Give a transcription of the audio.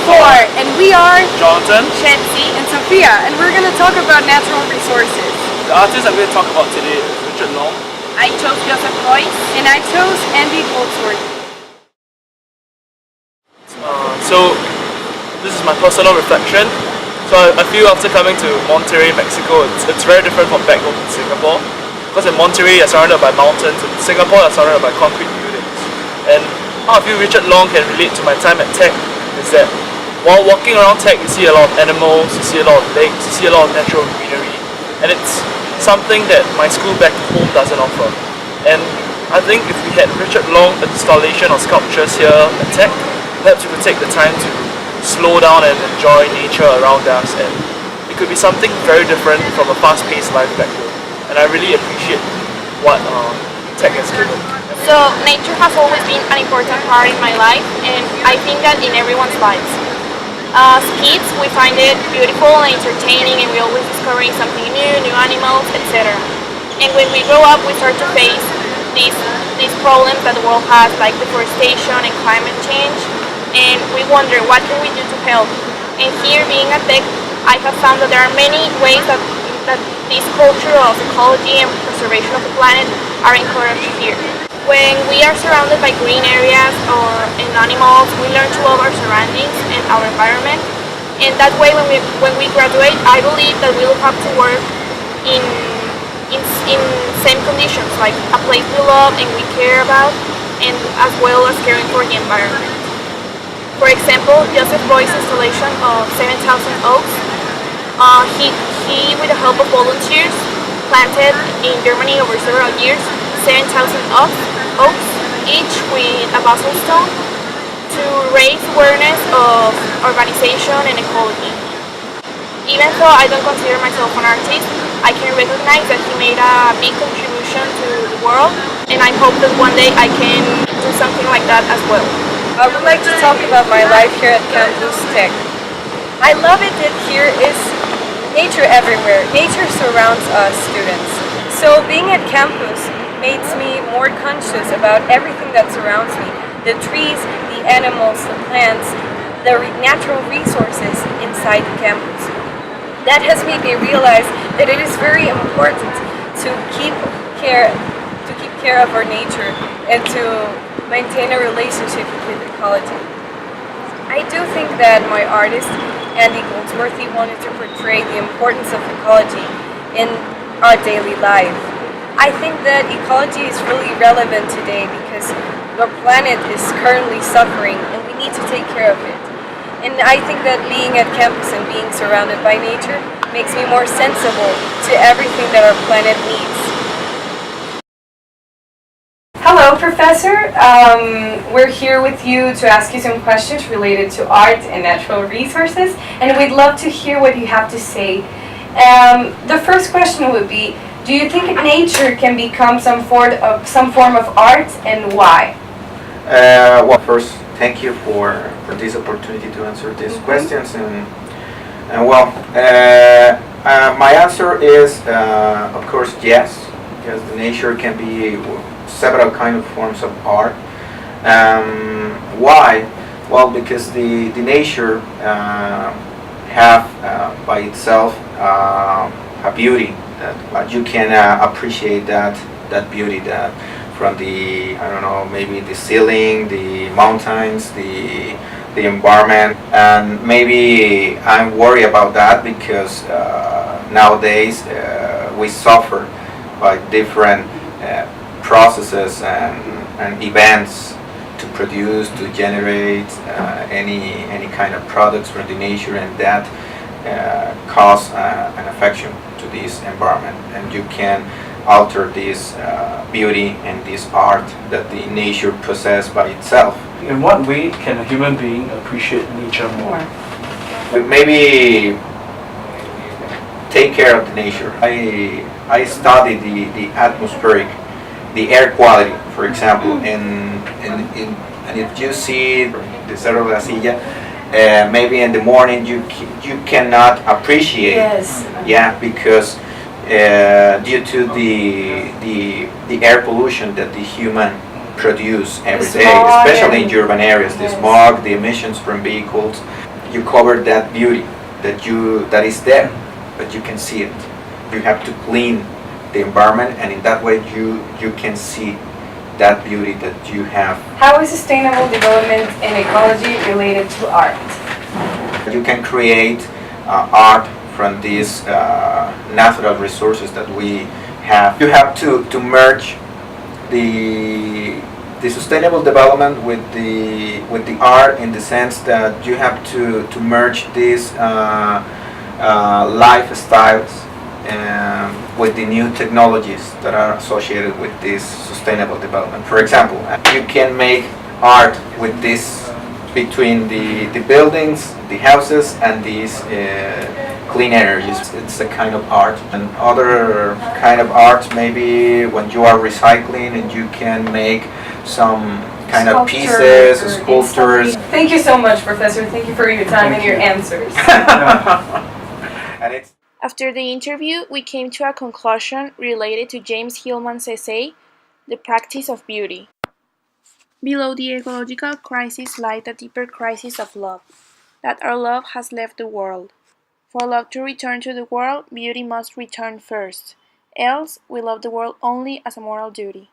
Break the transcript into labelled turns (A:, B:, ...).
A: 4, and we are
B: Jonathan.
A: Shelsy and Sofía, and we're going to talk about natural resources.
B: The artist I'm going to talk about today is Richard Long.
A: I chose Joseph Beuys, and I chose Andy Goldsworth.
B: So this is my personal reflection. So I feel after coming to Monterrey, Mexico, it's very different from back home in Singapore. Because in Monterrey you're surrounded by mountains, in Singapore you're surrounded by concrete buildings. And how I feel Richard Long can relate to my time at Tech is that while walking around Tech you see a lot of animals, you see a lot of lakes, you see a lot of natural greenery, and it's something that my school back home doesn't offer. And I think if we had Richard Long installation or sculptures here at Tech, perhaps we could take the time to slow down and enjoy nature around us, and it could be something very different from a fast-paced life back home. And I really appreciate what Tech has given.
C: So nature has always been an important part in my life, and I think that in everyone's lives. As kids, we find it beautiful and entertaining, and we always discovering something new animals, etc. And when we grow up, we start to face these problems that the world has, like deforestation and climate change, and we wonder what can we do to help. And here, being at Tech, I have found that there are many ways that this culture of ecology and preservation of the planet are encouraged here. When we are surrounded by green areas and animals, we learn to love our surroundings and our environment. And that way, when we graduate, I believe that we will have to work in same conditions, like a place we love and we care about, and as well as caring for the environment. For example, Joseph Beuys' installation of 7,000 oaks, he, with the help of volunteers, planted in Germany over several years 7,000 oaks, each with a basal stone, to raise awareness of urbanization and ecology. Even though I don't consider myself an artist, I can recognize that he made a big contribution to the world, and I hope that one day I can do something like that as well.
A: I would like to talk about my life here at Campus Tech. I love it that here is nature everywhere. Nature surrounds us students. So being at campus makes me more conscious about everything that surrounds me. The trees, the animals, the plants, the natural resources inside the campus. That has made me realize that it is very important to keep care of our nature and to maintain a relationship with ecology. I do think that my artist, Andy Goldsworth, wanted to portray the importance of ecology in our daily life. I think that ecology is really relevant today because our planet is currently suffering and we need to take care of it. And I think that being at campus and being surrounded by nature makes me more sensible to everything that our planet needs. Hello, Professor. We're here with you to ask you some questions related to art and natural resources, and we'd love to hear what you have to say. The first question would be, do you think nature can become some form of art, and why?
D: Well, first, thank you for this opportunity to answer these questions. And well, my answer is, of course, yes, because the nature can be several kind of forms of art. Why? Well, because the nature have by itself a beauty that you can appreciate that beauty that from the, I don't know, maybe the ceiling, the mountains, the environment. And maybe I'm worried about that because nowadays we suffer by different processes and events to produce, to generate any kind of products from the nature, and that cause an affection to this environment, and you can alter this beauty and this art that the nature possesses by itself.
B: In what way can a human being appreciate nature more?
D: Maybe take care of the nature. I study the atmospheric, the air quality, for example, and if you see the Cerro de la Silla, maybe in the morning you cannot appreciate.
A: Yes.
D: Yeah, because due to the air pollution that the human produce every day, especially in urban areas, the smog, the emissions from vehicles. you cover that beauty that is there, but you can see it. You have to clean the environment, and in that way you can see that beauty that you have.
A: How is sustainable development and ecology related to art?
D: You can create art from these natural resources that we have. You have to merge the sustainable development with the art, in the sense that you have to merge these lifestyles with the new technologies that are associated with this sustainable development. For example, you can make art with this between the buildings, the houses, and these clean energies. It's a kind of art. And other kind of art, maybe when you are recycling and you can make some kind of pieces, sculptures.
A: Thank you so much, Professor. Thank you for your time and your answers.
D: And it's
C: After the interview, we came to a conclusion related to James Hillman's essay, The Practice of Beauty. Below the ecological crisis lies the deeper crisis of love, that our love has left the world. For love to return to the world, beauty must return first, else we love the world only as a moral duty.